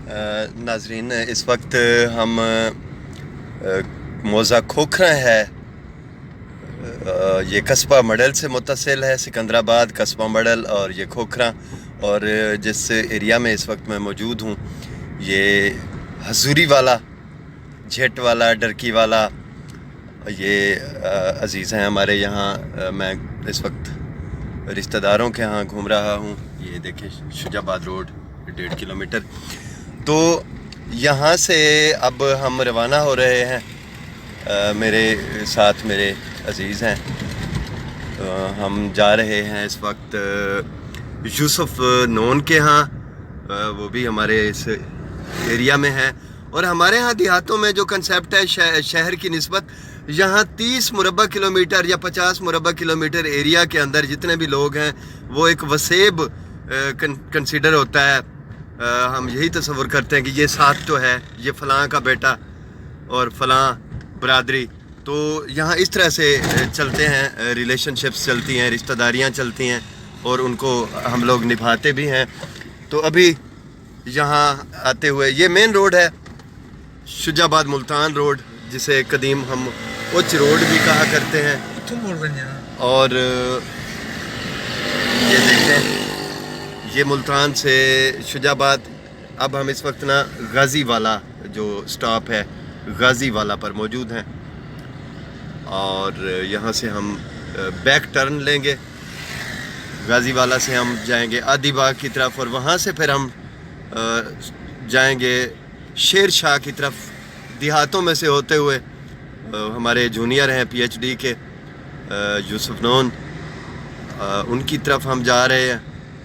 नाजरीन, इस वक्त हम मौज़ा खोखरा है। ये कस्बा मडल से मुत्तसिल है, सिकंदराबाद कस्बा मडल और ये खोखरा। और जिस एरिया में इस वक्त मैं मौजूद हूँ ये हजूरी वाला, झेट वाला, डरकी वाला, ये अज़ीज़ हैं हमारे यहाँ। मैं इस वक्त रिश्तेदारों के यहाँ घूम रहा हूँ। ये देखिए शुजाबाद रोड 1.5 किलोमीटर। तो यहाँ से अब हम रवाना हो रहे हैं। मेरे साथ मेरे अज़ीज़ हैं। हम जा रहे हैं इस वक्त यूसुफ नोन के यहाँ। वो भी हमारे इस एरिया में हैं। और हमारे यहाँ देहातों में जो कंसेप्ट है शहर की निस्बत, यहाँ 30 मुरबा किलोमीटर या 50 मुरबा किलोमीटर एरिया के अंदर जितने भी लोग हैं वो एक वसेब कंसिडर होता है। हम यही तस्वर करते हैं कि ये साथ तो है, ये फ़लाँ का बेटा और फ़लाँ बरादरी। तो यहाँ इस तरह से चलते हैं, रिलेशनशिप्स चलती हैं, रिश्तेदारियाँ चलती हैं और उनको हम लोग निभाते भी हैं। तो अभी यहाँ आते हुए ये मेन रोड है शुजाबाद मुल्तान रोड, जिसे कदीम हम उच्च रोड भी कहा करते हैं। और ये देखते हैं ये मुल्तान से शुजाबाद। अब हम इस वक्त ना गाज़ी वाला जो स्टॉप है गाज़ी वाला पर मौजूद हैं और यहाँ से हम बैक टर्न लेंगे। गाज़ी वाला से हम जाएंगे आदि बाग की तरफ और वहाँ से फिर हम जाएंगे शेर शाह की तरफ, देहातों में से होते हुए। हमारे जूनियर हैं PhD के यूसुफ नोन, उनकी तरफ हम जा रहे हैं।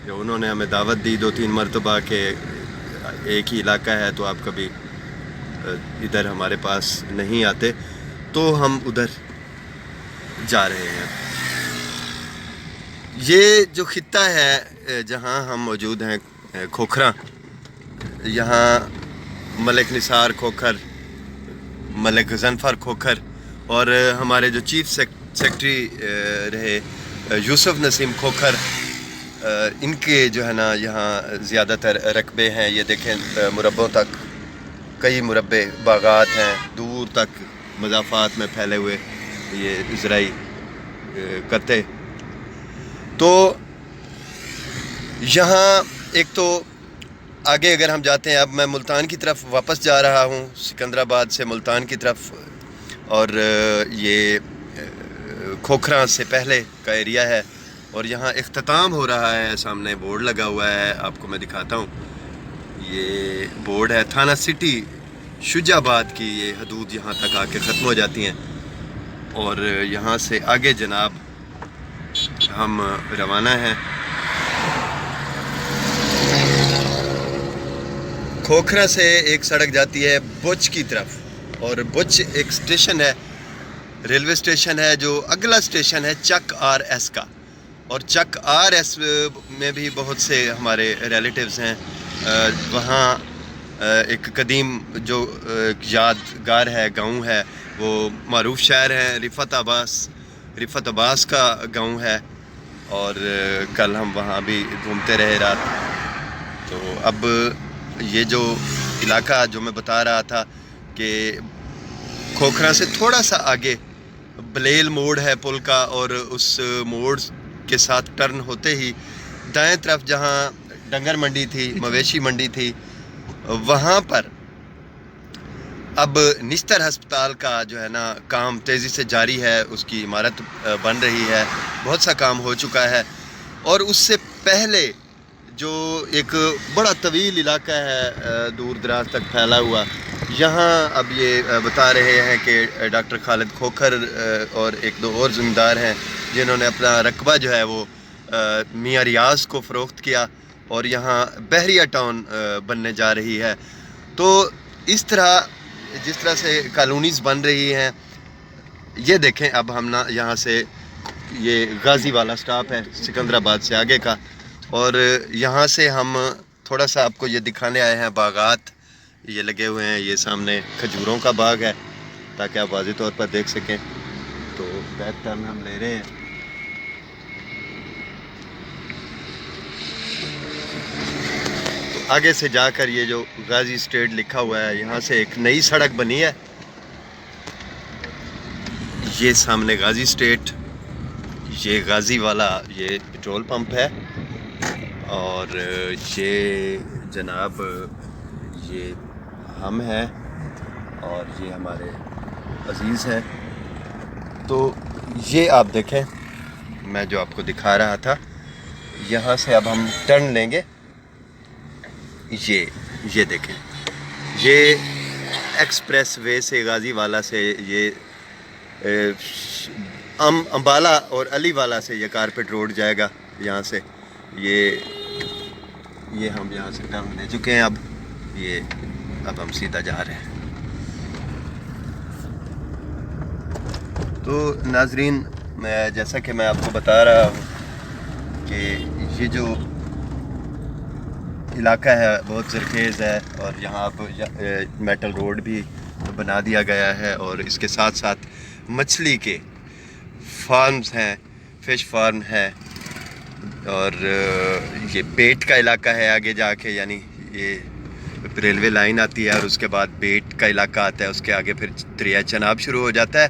जो उन्होंने हमें दावत दी 2-3 मरतबा के एक ही इलाका है तो आप कभी इधर हमारे पास नहीं आते, तो हम उधर जा रहे हैं। ये जो खित्ता है जहाँ हम मौजूद हैं खोखरा, यहाँ मलिक निसार खोखर, मलिक गज़नफ़र खोखर और हमारे जो चीफ सेक्रेटरी रहे यूसुफ नसीम खोखर, इनके जो है ना यहाँ ज़्यादातर रकबे हैं। ये देखें मुरब्बों तक कई मुरब्बे बागात हैं, दूर तक मज़ाफ़ात में फैले हुए ये ज़राई कत्ते। तो यहाँ एक तो आगे अगर हम जाते हैं, अब मैं मुल्तान की तरफ वापस जा रहा हूँ, सिकंदराबाद से मुल्तान की तरफ। और ये खोखरा से पहले का एरिया है और यहाँ इख्तिताम हो रहा है। सामने बोर्ड लगा हुआ है, आपको मैं दिखाता हूँ। ये बोर्ड है थाना सिटी शुजाबाद की। ये हदूद यहाँ तक आके ख़त्म हो जाती हैं और यहाँ से आगे जनाब हम रवाना हैं। खोखरा से एक सड़क जाती है बुच की तरफ और बुच एक स्टेशन है, रेलवे स्टेशन है। जो अगला स्टेशन है चक RS का, और चक RS में भी बहुत से हमारे रिलेटिव्स हैं। वहाँ एक कदीम जो यादगार है गांव है, वो मारूफ शहर है, रिफ़त अब्बास का गांव है। और कल हम वहाँ भी घूमते रहे रात। तो अब ये जो इलाका जो मैं बता रहा था कि खोखरा से थोड़ा सा आगे बलेल मोड़ है पुल का, और उस मोड़ के साथ टर्न होते ही दाएं तरफ जहाँ डंगर मंडी थी, मवेशी मंडी थी, वहाँ पर अब निस्तर हस्पताल का जो है ना काम तेज़ी से जारी है। उसकी इमारत बन रही है, बहुत सा काम हो चुका है। और उससे पहले जो एक बड़ा तवील इलाका है दूर दराज तक फैला हुआ, यहाँ अब ये बता रहे हैं कि डॉक्टर खालिद खोखर और 1-2 और ज़मींदार हैं जिन्होंने अपना रकबा जो है वो मियां रियाज को फ़रोख्त किया और यहाँ बहरिया टाउन बनने जा रही है। तो इस तरह जिस तरह से कॉलोनीज़ बन रही हैं, ये देखें। अब हम ना यहाँ से ये गाज़ी वाला स्टॉप है सिकंदराबाद से आगे का, और यहाँ से हम थोड़ा सा आपको ये दिखाने आए हैं बागात ये लगे हुए हैं। ये सामने खजूरों का बाग है ताकि आप वाज़ेह तौर पर देख सकें। तो बैक टर्न हम ले रहे हैं। آگے سے جا کر یہ جو غازی اسٹیٹ لکھا ہوا ہے یہاں سے ایک نئی سڑک بنی ہے. یہ سامنے غازی اسٹیٹ، یہ غازی والا یہ پٹرول پمپ ہے، اور یہ جناب یہ ہم ہیں اور یہ ہمارے عزیز ہیں. تو یہ آپ دیکھیں، میں جو آپ کو دکھا رہا تھا یہاں سے اب ہم ٹرن لیں گے. یہ دیکھیں، یہ ایکسپریس وے سے غازی والا سے یہ امبالہ اور علی والا سے یہ کارپیٹ روڈ جائے گا. یہاں سے یہ ہم یہاں سے ٹرن لے چکے ہیں. اب ہم سیدھا جا رہے ہیں. تو ناظرین، جیسا کہ میں آپ کو بتا رہا ہوں کہ یہ جو علاقہ ہے بہت زرخیز ہے، اور یہاں اب میٹل روڈ بھی بنا دیا گیا ہے، اور اس کے ساتھ ساتھ مچھلی کے فارمز ہیں، فش فارم ہے، اور یہ بیٹ کا علاقہ ہے آگے جا کے. یعنی یہ ریلوے لائن آتی ہے اور اس کے بعد بیٹ کا علاقہ آتا ہے، اس کے آگے پھر دریا چناب شروع ہو جاتا ہے.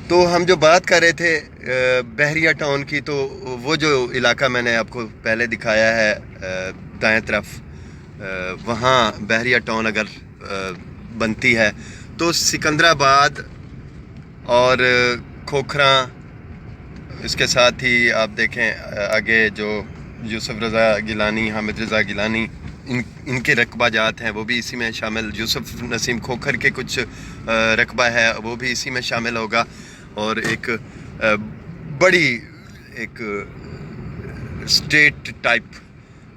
تو ہم جو بات کر رہے تھے بحریہ ٹاؤن کی، تو وہ جو علاقہ میں نے آپ کو پہلے دکھایا ہے دائیں طرف، وہاں بحریہ ٹاؤن اگر بنتی ہے تو سکندرآباد اور کھوکھراں، اس کے ساتھ ہی آپ دیکھیں آگے جو یوسف رضا گیلانی، حامد رضا گیلانی، ان کے رقبہ جات ہیں وہ بھی اسی میں شامل. یوسف نسیم کھوکھر کے کچھ رقبہ ہے وہ بھی اسی میں شامل ہوگا، اور ایک بڑی ایک اسٹیٹ ٹائپ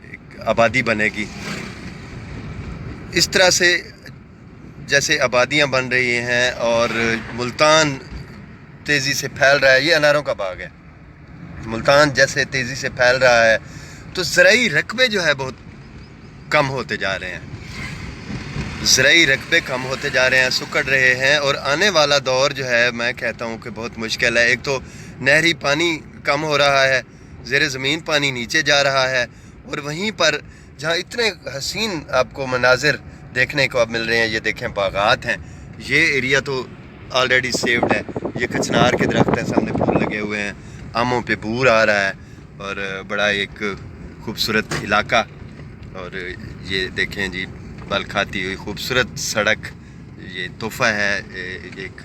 ایک آبادی بنے گی. اس طرح سے جیسے آبادیاں بن رہی ہیں اور ملتان تیزی سے پھیل رہا ہے. یہ اناروں کا باغ ہے. ملتان جیسے تیزی سے پھیل رہا ہے تو زرعی رقبے جو ہے بہت کم ہوتے جا رہے ہیں. زرعی رقبے کم ہوتے جا رہے ہیں، سکڑ رہے ہیں، اور آنے والا دور جو ہے میں کہتا ہوں کہ بہت مشکل ہے. ایک تو نہری پانی کم ہو رہا ہے، زیر زمین پانی نیچے جا رہا ہے، اور وہیں پر جہاں اتنے حسین آپ کو مناظر دیکھنے کو اب مل رہے ہیں، یہ دیکھیں باغات ہیں. یہ ایریا تو آلریڈی سیوڈ ہے. یہ کچنار کے درخت ہیں، سامنے پھول لگے ہوئے ہیں، آموں پہ بور آ رہا ہے، اور بڑا ایک خوبصورت علاقہ. اور یہ دیکھیں جی بل کھاتی ہوئی خوبصورت سڑک، یہ تحفہ ہے ایک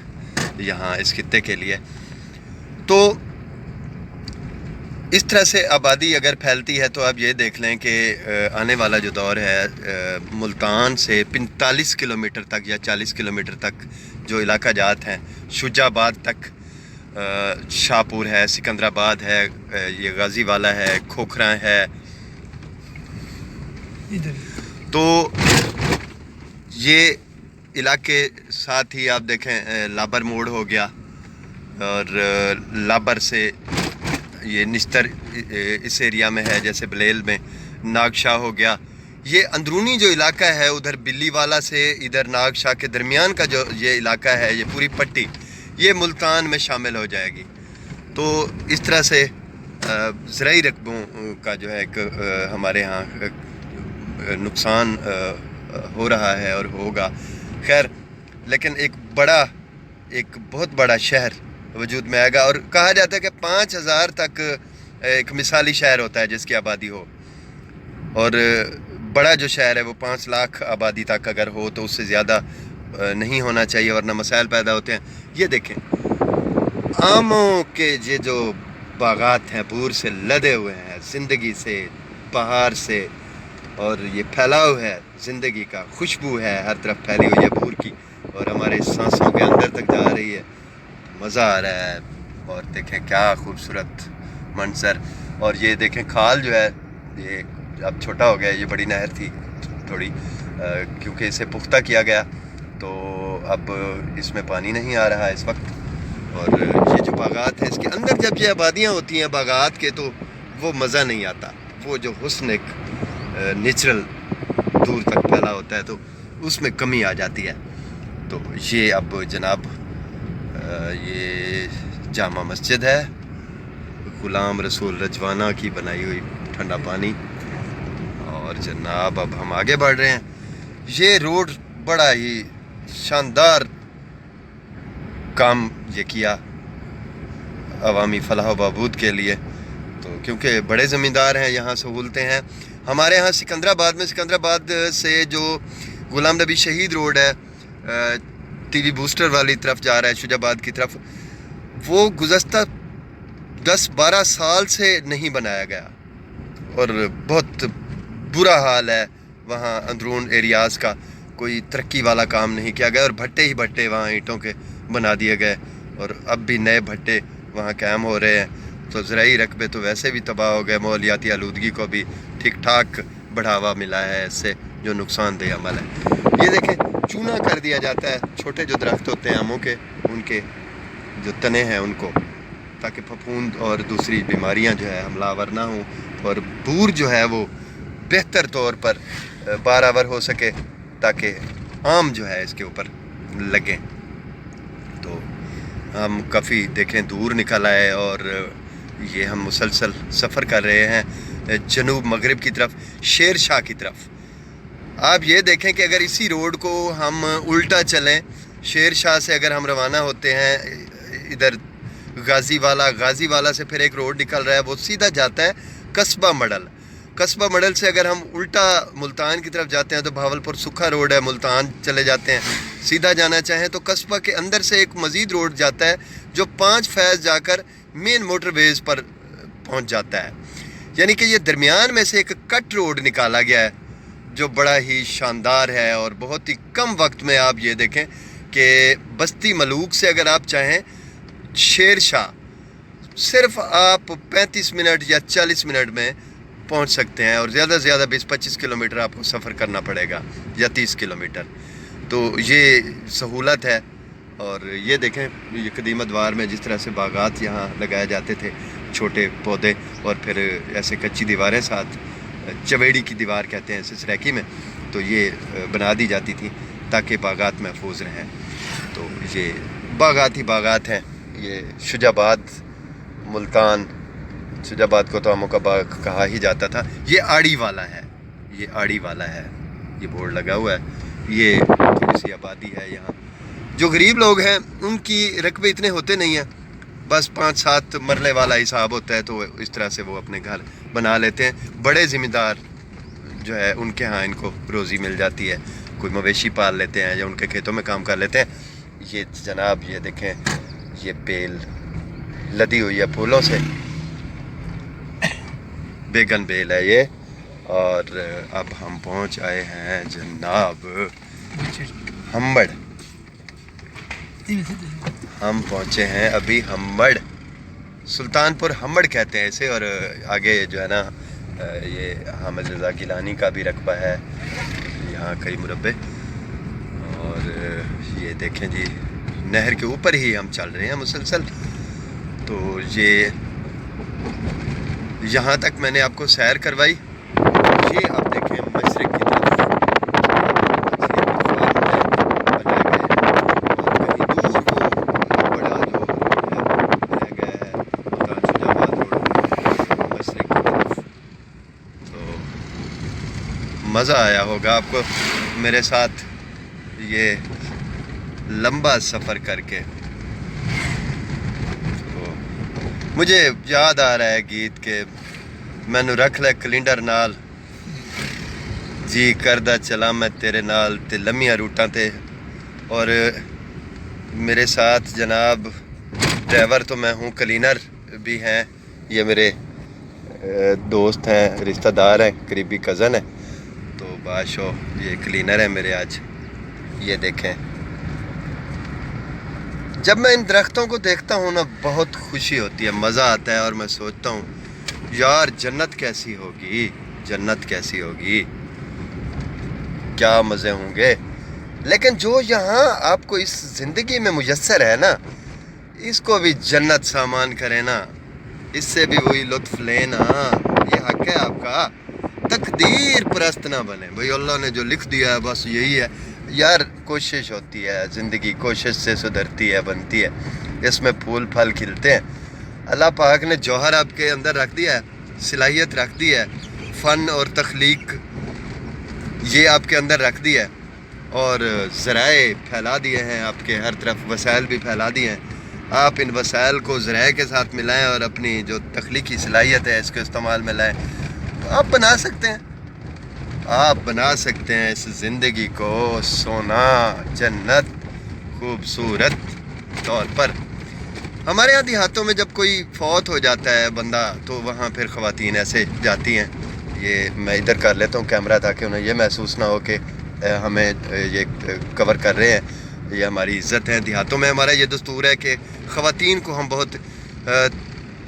یہاں اس خطے کے لیے. تو اس طرح سے آبادی اگر پھیلتی ہے تو آپ یہ دیکھ لیں کہ آنے والا جو دور ہے ملتان سے 45 کلومیٹر تک یا 40 کلومیٹر تک جو علاقہ جات ہیں، شجاع آباد تک، شاہپور ہے، سکندرآباد ہے، یہ غازی والا ہے، کھوکھراں ہے. تو یہ علاقے ساتھ ہی آپ دیکھیں لابر موڑ ہو گیا، اور لابر سے یہ نشتر اس ایریا میں ہے، جیسے بلیل میں ناگ شاہ ہو گیا. یہ اندرونی جو علاقہ ہے ادھر بلی والا سے ادھر ناگ شاہ کے درمیان کا جو یہ علاقہ ہے، یہ پوری پٹی یہ ملتان میں شامل ہو جائے گی. تو اس طرح سے زرعی رقبوں کا جو ہے ایک ہمارے ہاں نقصان ہو رہا ہے اور ہوگا. خیر، لیکن ایک بہت بڑا شہر وجود میں آئے گا، اور کہا جاتا ہے کہ 5000 تک ایک مثالی شہر ہوتا ہے جس کی آبادی ہو، اور بڑا جو شہر ہے وہ 5 لاکھ آبادی تک اگر ہو تو اس سے زیادہ نہیں ہونا چاہیے، ورنہ مسائل پیدا ہوتے ہیں. یہ دیکھیں آموں کے یہ جو باغات ہیں بور سے لدے ہوئے ہیں، زندگی سے، بہار سے، اور یہ پھیلاؤ ہے زندگی کا، خوشبو ہے ہر طرف پھیلی ہوئی ہے بور کی، اور ہمارے سانسوں کے اندر تک جا رہی ہے. مزہ آ رہا ہے. اور دیکھیں کیا خوبصورت منظر. اور یہ دیکھیں کھال جو ہے یہ اب چھوٹا ہو گیا. یہ بڑی نہر تھی تھوڑی، کیونکہ اسے پختہ کیا گیا تو اب اس میں پانی نہیں آ رہا ہے اس وقت. اور یہ جو باغات ہیں اس کے اندر جب یہ آبادیاں ہوتی ہیں باغات کے تو وہ مزہ نہیں آتا. وہ جو حسن ایک نیچرل دور تک پھیلا ہوتا ہے تو اس میں کمی آ جاتی ہے. تو یہ اب جناب یہ جامع مسجد ہے، غلام رسول رجوانہ کی بنائی ہوئی ٹھنڈا پانی. اور जनाब अब हम आगे बढ़ रहे हैं। ये रोड बड़ा ही शानदार काम ये किया अवामी फलाह बहबूद के लिए, तो क्योंकि बड़े ज़मींदार हैं, यहाँ सहूलतें हैं। हमारे यहाँ सिकंदराबाद से जो गुलाम नबी शहीद रोड है टीवी बूस्टर वाली तरफ जा रहा है, शुजाबाद की तरफ, वो गुज़श्ता 10-12 साल से नहीं बनाया गया और बहुत बुरा हाल है वहाँ अंदरून एरियाज़ का। कोई तरक्की वाला काम नहीं किया गया और भट्टे ही भट्टे वहाँ ईंटों के बना दिए गए और अब भी नए भट्टे वहाँ कायम हो रहे हैं। तो ज़राई रकबे तो वैसे भी तबाह हो गए, माहौलियाती आलूदगी को भी ठीक ठाक बढ़ावा मिला है इससे, जो नुकसानदेह अमल है। ये देखें, चूना कर दिया जाता है छोटे जो दरख्त होते हैं आमों के, उनके जो तने हैं उनको, ताकि फफूंद और दूसरी बीमारियां जो है हमलावर ना हों और बूर जो है वो बेहतर तौर पर बारावर हो सके, ताकि आम जो है इसके ऊपर लगें। तो हम काफ़ी देखें दूर निकल आए और ये हम मुसलसल सफ़र कर रहे हैं जनूब मगरिब की तरफ, शेर शाह की तरफ। आप ये देखें कि अगर इसी रोड को हम उल्टा चलें, शेर शाह से अगर हम रवाना होते हैं इधर गाज़ीवाला से फिर एक रोड निकल रहा है, वो सीधा जाता है कस्बा मडल से अगर हम उल्टा मुल्तान की तरफ जाते हैं तो भावलपुर सूखा रोड है, मुल्तान चले जाते हैं। सीधा जाना चाहें तो कस्बा के अंदर से एक मज़ीद रोड जाता है जो 5 फैज़ जाकर मेन मोटरवेज़ पर पहुंच जाता है। यानी कि ये दरमियान में से एक कट रोड निकाला गया है जो बड़ा ही शानदार है और बहुत ही कम वक्त में आप ये देखें कि बस्ती मलूक से अगर आप चाहें शेर शाह सिर्फ आप 35 मिनट या 40 मिनट में पहुंच सकते हैं और ज़्यादा से ज़्यादा 20-25 किलोमीटर आपको सफ़र करना पड़ेगा या 30 किलोमीटर। तो ये सहूलत है। और ये देखें, ये कदीम अदवार में जिस तरह से बागात यहाँ लगाए जाते थे, छोटे पौधे और फिर ऐसे कच्ची दीवारें साथ, चवेड़ी की दीवार कहते हैं इसे सराकी में, तो ये बना दी जाती थी ताकि बागात महफूज रहें। तो ये बागात ही बागात हैं। ये शुजाबाद मुल्तान, शुजाबाद को तो आमों का बाग कहा ही जाता था। ये आड़ी वाला है, ये बोर्ड लगा हुआ है। ये थोड़ी सी आबादी है यहाँ। जो गरीब लोग हैं उनकी रकबे इतने होते नहीं हैं, बस 5-7 मरले वाला हिसाब होता है, तो इस तरह से वो अपने घर बना लेते हैं। बड़े ज़िम्मेदार जो है उनके यहाँ इनको रोज़ी मिल जाती है, कोई मवेशी पाल लेते हैं या उनके खेतों में काम कर लेते हैं। ये जनाब ये देखें, ये बेल लदी हुई है फूलों से, बेगन बेल है ये। और अब हम पहुंच आए हैं जनाब हम्बड़। हम पहुंचे हैं अभी हम्बड़, सुल्तानपुर हम्बड़ कहते हैं इसे। और आगे जो है ना ये हामिद रज़ा गिलानी का भी रकबा है यहाँ, कई मुरब्बे। और ये देखें जी, नहर के ऊपर ही हम चल रहे हैं मुसलसल। तो ये यहाँ तक मैंने आपको सैर करवाई। ये आप देखें मशरिक की तरफ मज़ा आया होगा आपको मेरे साथ ये लंबा सफ़र करके। तो मुझे याद आ रहा है गीत के, मैनू रख ले कलिंडर नाल, जी करदा चला मैं तेरे नाल, ते लम्मियां रूटां ते। और मेरे साथ जनाब ड्राइवर तो मैं हूँ, क्लीनर भी हैं, ये मेरे दोस्त हैं, रिश्तेदार हैं, करीबी कज़न है। तो बादशाह ये क्लीनर है मेरे आज। ये देखें, जब मैं इन दरख्तों को देखता हूँ ना, बहुत खुशी होती है, मज़ा आता है। और मैं सोचता हूँ यार जन्नत कैसी होगी, क्या मज़े होंगे। लेकिन जो यहाँ आपको इस ज़िंदगी में मुयस्सर है ना, इसको भी जन्नत सामान करें ना, इससे भी वही लुत्फ़ लेना। ये हक़ है आपका। तकदीर परस्त ना बने भाई, अल्लाह ने जो लिख दिया है बस यही है। यार कोशिश होती है, ज़िंदगी कोशिश से सुधरती है, बनती है, इसमें फूल फल खिलते हैं। अल्लाह पाक ने जौहर आपके अंदर रख दिया है, सलाहियत रख दी है, फ़न और तख्लीक یہ آپ کے اندر رکھ دیا ہے اور ذرائع پھیلا دیے ہیں، آپ کے ہر طرف وسائل بھی پھیلا دیے ہیں. آپ ان وسائل کو ذرائع کے ساتھ ملائیں اور اپنی جو تخلیقی صلاحیت ہے اس کو استعمال میں لائیں، تو آپ بنا سکتے ہیں. آپ بنا سکتے ہیں اس زندگی کو سونا، جنت، خوبصورت طور پر. ہمارے یہاں دیہاتوں میں جب کوئی فوت ہو جاتا ہے بندہ تو وہاں پھر خواتین ایسے جاتی ہیں. یہ میں ادھر کر لیتا ہوں کیمرہ تاکہ انہیں یہ محسوس نہ ہو کہ ہمیں یہ کور کر رہے ہیں. یہ ہماری عزت ہے. دیہاتوں میں ہمارا یہ دستور ہے کہ خواتین کو ہم بہت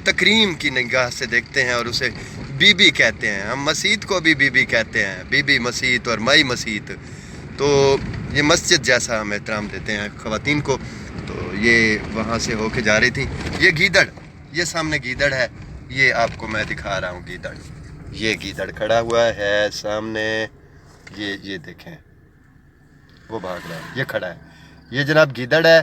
تکریم کی نگاہ سے دیکھتے ہیں اور اسے بی بی کہتے ہیں. ہم مسجد کو بھی بی بی کہتے ہیں، بی بی مسجد اور مائی مسجد. تو یہ مسجد جیسا ہم احترام دیتے ہیں خواتین کو. تو یہ وہاں سے ہو کے جا رہی تھی. یہ گیدڑ، یہ سامنے گیدڑ ہے، یہ آپ کو میں دکھا رہا ہوں گیدڑ. یہ گیدڑ کھڑا ہوا ہے سامنے، یہ دیکھیں وہ بھاگ رہا ہے، یہ کھڑا ہے. یہ جناب گیدڑ ہے.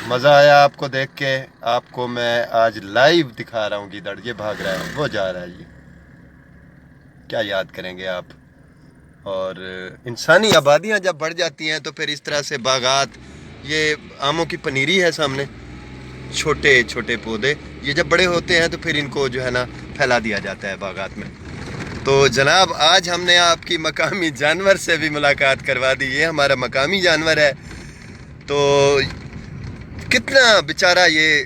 مزہ آیا آپ کو دیکھ کے؟ آپ کو میں آج لائیو دکھا رہا ہوں گیدڑ. یہ بھاگ رہا ہے، وہ جا رہا ہے. یہ کیا یاد کریں گے آپ؟ اور انسانی آبادیاں جب بڑھ جاتی ہیں تو پھر اس طرح سے باغات، یہ آموں کی پنیری ہے سامنے، چھوٹے چھوٹے پودے، یہ جب بڑے ہوتے ہیں تو پھر ان کو جو ہے نا پھیلا دیا جاتا ہے باغات میں. تو جناب آج ہم نے آپ کی مقامی جانور سے بھی ملاقات کروا دی. یہ ہمارا مقامی جانور ہے. تو کتنا بیچارہ یہ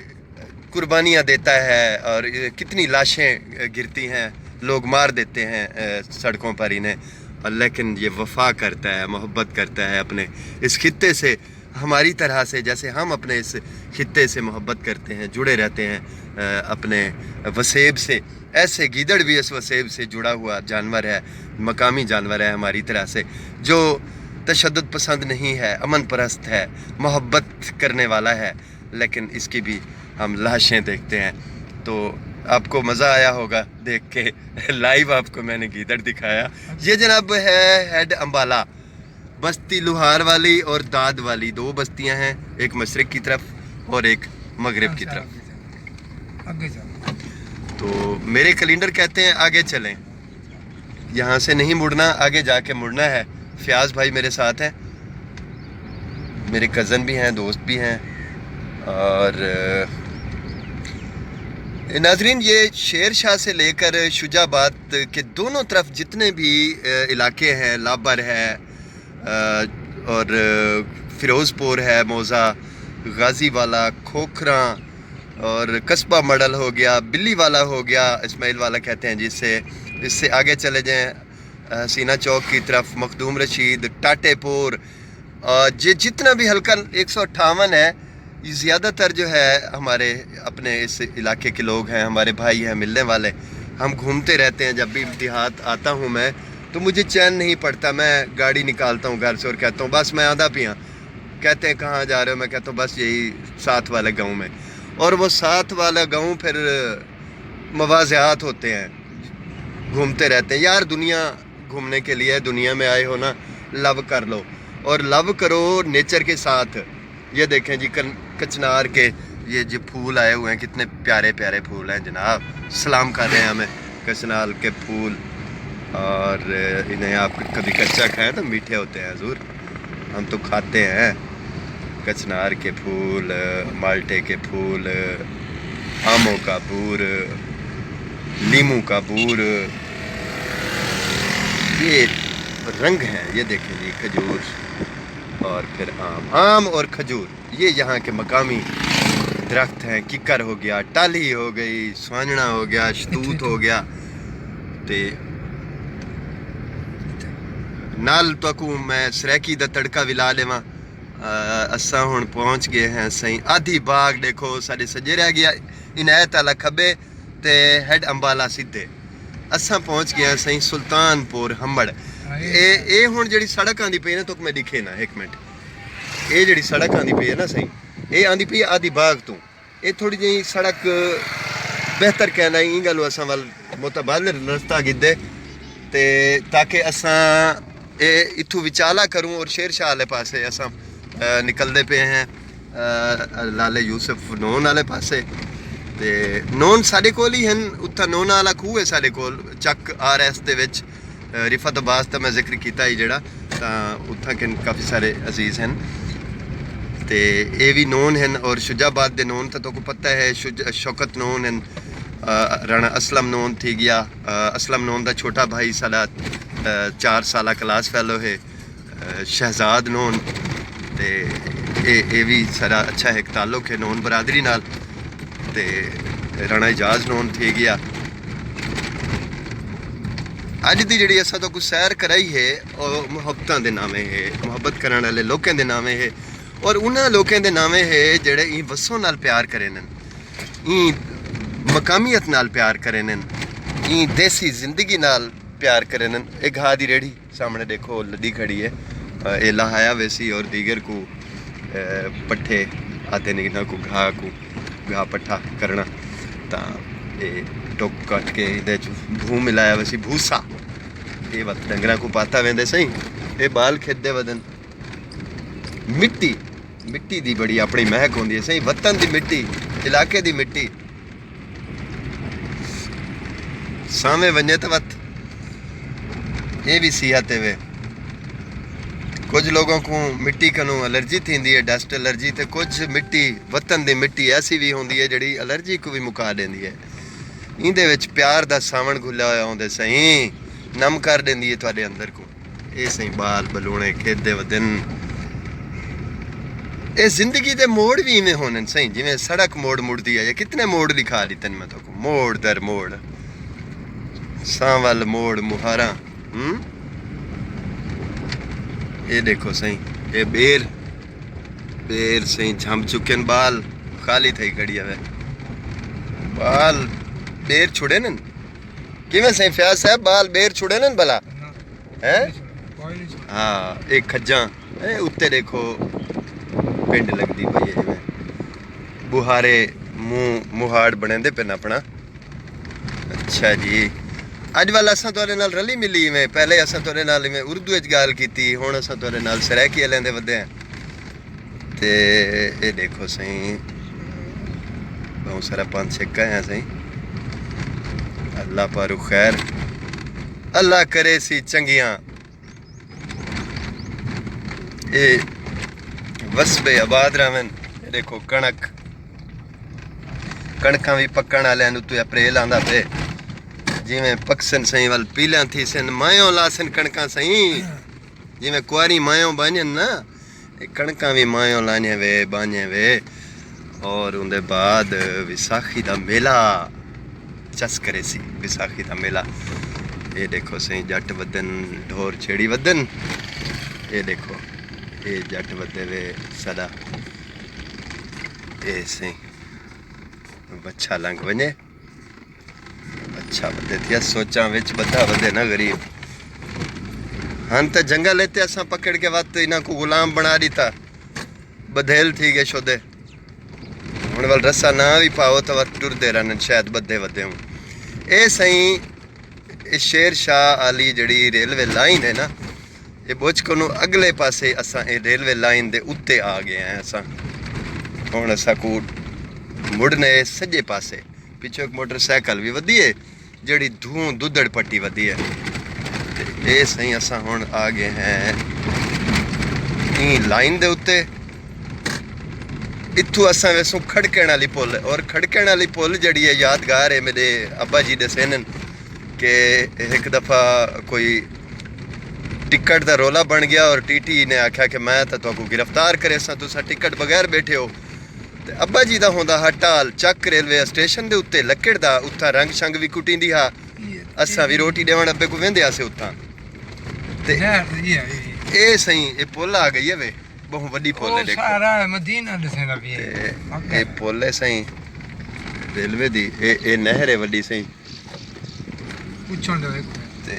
قربانیاں دیتا ہے اور کتنی لاشیں گرتی ہیں، لوگ مار دیتے ہیں سڑکوں پر انہیں، لیکن یہ وفا کرتا ہے، محبت کرتا ہے اپنے اس خطے سے، ہماری طرح سے جیسے ہم اپنے اس خطے سے محبت کرتے ہیں، جڑے رہتے ہیں اپنے وسیب سے. ایسے گیدڑ بھی اس وسیب سے جڑا ہوا جانور ہے، مقامی جانور ہے ہماری طرح سے، جو تشدد پسند نہیں ہے، امن پرست ہے، محبت کرنے والا ہے. لیکن اس کی بھی ہم لاشیں دیکھتے ہیں. تو آپ کو مزہ آیا ہوگا دیکھ کے. لائیو آپ کو میں نے گیدڑ دکھایا. یہ جناب ہے ہیڈ امبالہ، بستی لوہار والی اور داد والی، دو بستیاں ہیں، ایک مشرق کی طرف اور ایک مغرب کی طرف. تو میرے کیلنڈر کہتے ہیں آگے چلیں، یہاں سے نہیں مڑنا، آگے جا کے مڑنا ہے. فیاض بھائی میرے ساتھ ہیں، میرے کزن بھی ہیں، دوست بھی ہیں. اور ناظرین یہ شیر شاہ سے لے کر شجاع آباد کے دونوں طرف جتنے بھی علاقے ہیں، لابر ہے اور فیروز پور ہے، موزہ، غازی والا، کھوکھراں اور قصبہ مڈل ہو گیا، بلی والا ہو گیا، اسماعیل والا کہتے ہیں جس سے آگے چلے جائیں حسینہ چوک کی طرف، مخدوم رشید، ٹاٹے پور، جتنا بھی حلقہ 158 ہے، یہ زیادہ تر جو ہے ہمارے اپنے اس علاقے کے لوگ ہیں، ہمارے بھائی ہیں، ملنے والے. ہم گھومتے رہتے ہیں. جب بھی دیہات آتا ہوں میں تو مجھے چین نہیں پڑتا. میں گاڑی نکالتا ہوں گھر سے اور کہتا ہوں بس میں آدھا پیاں. کہتے ہیں کہاں جا رہے ہو؟ میں کہتا ہوں بس یہی ساتھ والے گاؤں میں. اور وہ ساتھ والا گاؤں پھر مواضعات ہوتے ہیں، گھومتے رہتے ہیں. یار دنیا گھومنے کے لیے، دنیا میں آئے ہو نا، لو کر لو اور لو کرو نیچر کے ساتھ. یہ دیکھیں جی کچنار کے یہ جو پھول آئے ہوئے ہیں، کتنے پیارے پیارے پھول ہیں جناب. سلام کر رہے ہیں ہمیں کچنار کے پھول. اور انہیں آپ کبھی کچا کھائیں تو میٹھے ہوتے ہیں حضور، ہم تو کھاتے ہیں. کچنار کے پھول، مالٹے کے پھول، آموں کا بور، لیموں کا بور، یہ رنگ ہیں. یہ دیکھیں جی کھجور اور پھر آم اور کھجور، یہ یہاں کے مقامی درخت ہیں. ککر ہو گیا، ٹالی ہو گئی، سوانجنا ہو گیا، شتوت ہو گیا. تے نال تو میں سریکی دا تڑکا بھی لا لیواں. اساں ہن پہنچ گئے ہیں سہیں آدھی باغ. دیکھو سارے سجے رہ گیا، عنایت والا کھبے تے ہیڈ امبالہ سدھے. اساں پہنچ گئے ہیں سہیں سلطان پور ہمبڑ. اے ہن جڑی سڑک آندی پئی نا تو میں دکھے نا ایک منٹ. اے جڑی سڑک آندی پئی ہے نا سہیں، اے آندی پئی آدھی باغ تو. اے تھوڑی جی سڑک بہتر کہنا ہی گلو اساں ول متبادل رستہ گدے تے تاکہ اساں اے اتھو وچالا کروں اور شیر شاہ والے پاسے اساں نکلدے پے ہیں لالے یوسف نون والے پاسے. تے نون ساڈے کول ہی ہیں، اتھا نون والا کھوہ ہے ساڈے کول چک RS دے وچ. रिफत अब्बास का मैं जिक्र किया ही जड़ा उत्थां के काफ़ी सारे अजीज़ हैं तो ये भी नोन हैं और शुजाबाद के नोन तो को पता है शौकत नोन हैं राणा असलम नोन थी गया असलम नोन का छोटा भाई साला 4 साल क्लास फैलो है शहजाद नोन तो ये भी सारा अच्छा एक ताल्लुक है नोन बरादरी नाल ते राणा एजाज नोन थी गया अज की जी असा तो कुछ सैर कराई है और मुहब्बतों के नामे है मुहब्बत करने वाले लोगों के नामे है और उन्होंने लोगों के नामे है जेड़े ई वसों नाल प्यार करे न ई मकामियत नाल प्यार करे न ई देसी जिंदगी नाल प्यार करे न एक घाह की रेड़ी सामने देखो लदी खड़ी है ये लहाया वैसी और दीगर को पट्ठे आते नहीं को घाह पट्ठा करना तो ये टुक कट के ये भू मिलाया वैसी भूसा ये वत डंगर को पाता वेंदे सही ये बाल खेदे वदन मिट्टी मिट्टी दी बड़ी अपनी महक होंदी है सही वतन दी मिट्टी इलाके दी मिट्टी सामे वने तो वत ये भी सिहत है वे कुछ लोगों को मिट्टी कनू एलर्जी थी है डस्ट एलर्जी तो कुछ मिट्टी वतन दी मिट्टी ऐसी भी होंदी है जिहड़ी एलर्जी को भी मुका देंदी है इंदे विच प्यार दा सावण घुलिया होया होंदे सही नम कर देंदी है तुहाडे अंदर को ये सही बाल बलूने खेदे वदन ये जिंदगी दे मोड़ भी इवें होने सही जिवें सड़क मोड़ मुड़दी है कितने मोड़ दिखा दी तन मैं तो मोड़ दर मोड़ सांवल मोड़ मुहारा ये देखो सही ये बेर बेर सही झम चुके बाल खाली थी खड़ी है बाल बेर छुड़े न किवें सही फयाज साहब बाल बेर छुड़े न भला है हाँ एक खज्जा उत्ते देखो पिंड लगती पई है बुहारे मुहाड़ बने पे अपना अच्छा जी अज वाल असां तुहाडे नाल रली मिली में पहले असां तुहाडे नाल में उर्दू विच गाल कीती हुण असां तुहाडे नाल सराइकी वालें दे वधे ते ये देखो सही बहुत सारा पंज सिक्का है सही अल्लाह पारू खैर अल्लाह करे सी चंगियां ये वसबे आबाद रहन देखो कणक कणकां भी पक्कण वालियां नूं तू अप्रैल आंदा पे जिमें पक्सन सही वाल पीलियां थी सन मायों लासन कणकां सही जिमें कुआरी मायों बांझन ना कणकां भी मायों लाने वे बांझे वे और उनके बाद विसाखी का मेला चस करे सी विसाखी का मेला ये देखो सही जट वदन ढोर छेड़ी वदन ये देखो ये जट वदे वे सदा ये सही बच्चा लंघ वने अच्छा बंदे थी सोचा विच बता बंदे ना गरीब हाँ तो जंगल लेते असा पकड़ के वत इन्हों को गुलाम बना दिता बधेल थी गए शोदे हुण वाल रस्सा ना भी पाओ तो वत टुरदे रहन शायद बदे बदे हूँ ये सही शेर शाह आली जड़ी रेलवे लाइन है ना ये बुझ को अगले पासे असा रेलवे लाइन दे उत्ते आ गए हैं असा हुण असा को मुड़ने सज्जे पासे पिछो एक मोटरसाइकिल भी वधी है जड़ी धूं दुधड़ पट्टी वधी है ये सही असा हुण आ गए हैं ई लाइन दे उत्ते इत्थू असा वैसों खड़कण वाली पुल और खड़कण वाली पुल जड़ी है यादगार है मेरे अब्बा जी दे सेनन के एक दफ़ा कोई टिकट का रोला बन गया और टीटी ने आख्या कि मैं तो तुहानू गिरफ्तार करे सा तुसा टिकट बगैर बैठे हो ते अब्बा जी दा होंदा हा टाल चक रेलवे स्टेशन दे उत्ते लकड़ दा उत्था रंग शंग भी कुटींदी हा असा भी रोटी देवण अब्बे को वेंदे आसे उत्था ते ए सही ए पुल आ गई है वे बहुत बड़ी पुल है देखो सारा मदीना दसेंदा भी है ए पुल है सही रेलवे दी ए नहर है बड़ी सही पूछण दे ते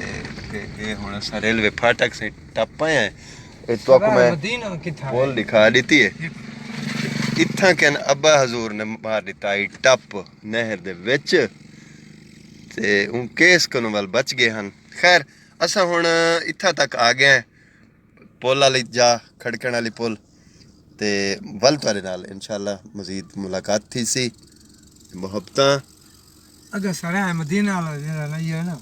ए हुण असा रेलवे फाटक से टप आए हैं ए तो मैं मदीना किथा पुल दिखा देती है इत्थां के अब्बा हजूर ने मार दिता ही टप नहर दे विच ते उन केस कनों वाल बच गए हैं खैर असा हुण इत्थां तक आ गए हैं पुल वाली जा खड़कण वाली पुल ते वल तुहाडे नाल इंशाअल्लाह मजीद मुलाकात थी सी मुहब्बतां अगर सरा मदीना वाला जेड़ा नहीं है ना